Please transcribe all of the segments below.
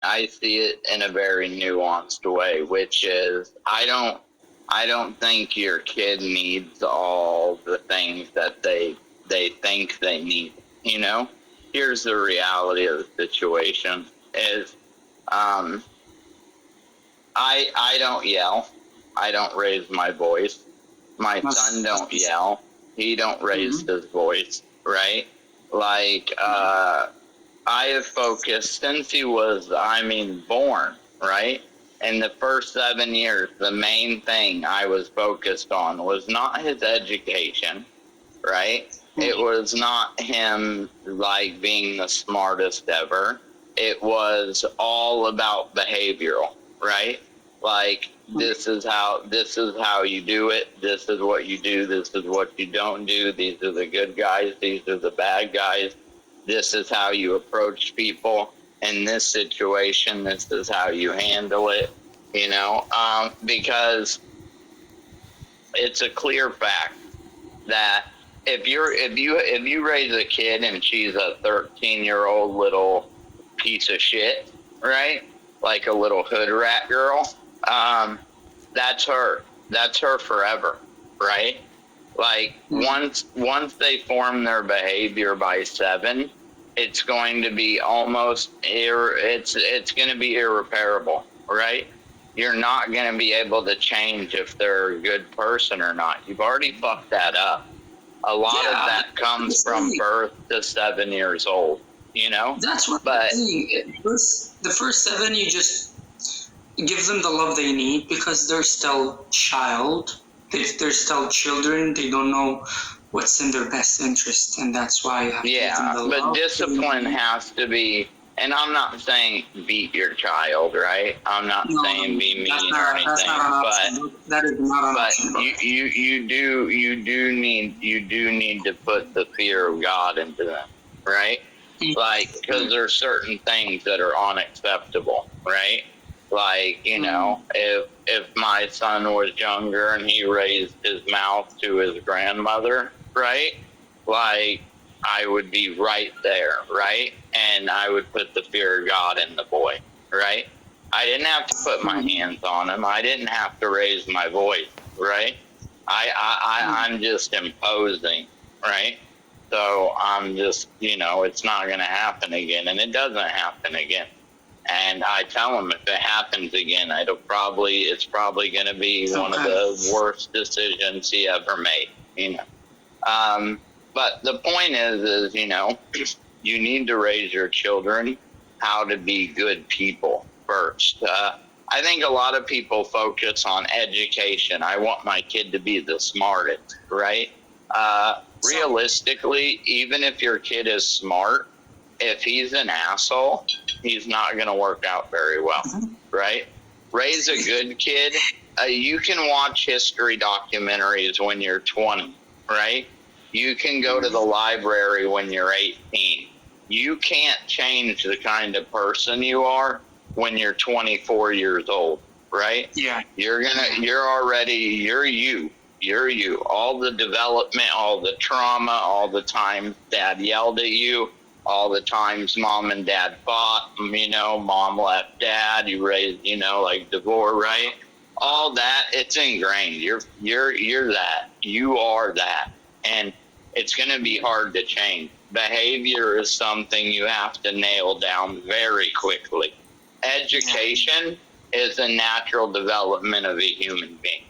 I see it in a very nuanced way, which is I don't think your kid needs all the things that they think they need. You know, here's the reality of the situation: is I don't yell. I don't raise my voice. My son don't yell. He don't raise his voice, right? Like, I have focused since he was, born, right? In the first 7 years, the main thing I was focused on was not his education, right? It was not him, like, being the smartest ever. It was all about behavioral, right? Like, this is how you do it. This is what you do. This is what you don't do. These are the good guys. These are the bad guys. This is how you approach people in this situation. This is how you handle it. You know, because it's a clear fact that if you raise a kid and she's a 13-year-old little piece of shit, right? Like a little hood rat girl, that's her. That's her forever, right? Like once they form their behavior by 7, it's going to be almost it's going to be irreparable, right? You're not going to be able to change if they're a good person or not. You've already fucked that up. A lot of that comes from birth to 7 years old, you know? That's what I'm saying. The first 7, you just give them the love they need because they're still child. If they're still children, they don't know what's in their best interest, and that's why you have to give them the love. But discipline has to be, and I'm not saying beat your child, right? I'm not saying be mean or anything, that is not an option. But you do need to put the fear of God into them, right? Like, because there's certain things that are unacceptable, right? Like, you know, if my son was younger and he raised his mouth to his grandmother, right? Like, I would be right there, right? And I would put the fear of God in the boy, right? I didn't have to put my hands on him. I didn't have to raise my voice, right? I'm just imposing, right? So I'm just, you know, it's not going to happen again, and it doesn't happen again. And I tell him if it happens again, it's probably going to be one of the worst decisions he ever made, you know. But the point is, you know, you need to raise your children how to be good people first. I think a lot of people focus on education. I want my kid to be the smartest, right? Realistically, even if your kid is smart, if he's an asshole, he's not going to work out very well, right? Raise a good kid. You can watch history documentaries when you're 20, right? You can go to the library when you're 18. You can't change the kind of person you are when you're 24 years old, right? Yeah. You're you. All the development, all the trauma, all the times dad yelled at you, all the times mom and dad fought, you know, mom left dad, you raised, you know, like divorce, right? All that, it's ingrained. You're that. You are that. And it's going to be hard to change. Behavior is something you have to nail down very quickly. Education is a natural development of a human being.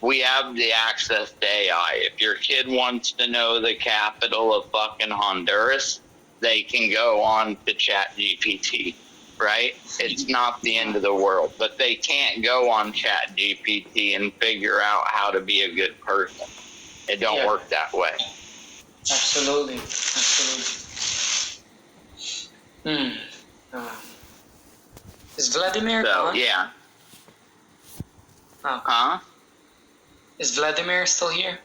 We have the access to AI. If your kid wants to know the capital of fucking Honduras, they can go on to ChatGPT, right? It's not the end of the world, but they can't go on ChatGPT and figure out how to be a good person. It don't work that way. Absolutely. Is Vladimir gone? Yeah. Oh. Huh? Is Vladimir still here?